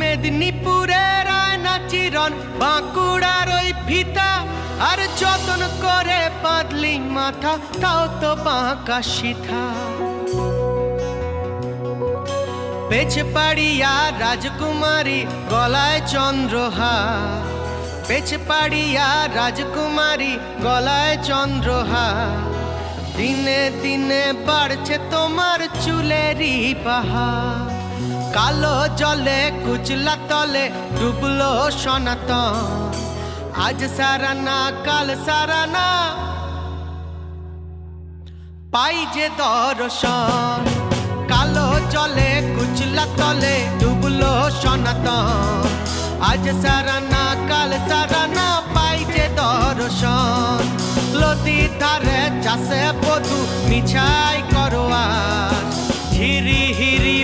মেদিনীপুরের আয়না চিরন বাঁকুড়ার ওই ফিতা, আর যতন করে বাঁধলি মাথা তাও তো বাঁকা সিথা। পেছে পাড়িয়া রাজকুমারী গলায় চন্দ্রহার, পেছে পাড়িয়া রাজকুমারী গলায় চন্দ্রহার। দিনে দিনে বাড়ছে তোমার চুলেরই বাহার, কালো জলে কুচলা তলে ডুবলো সনাতন। আজ সারানা কাল সারানা পাই যে দর্শন, কালো জলে কুচলা তলে ডুবলো সনাতন। আজ সারানা কাল সারানা পাই যে দর্শন। নদীর ধারে চাষে বধু মিছাই করো আজ, হিরি হিরি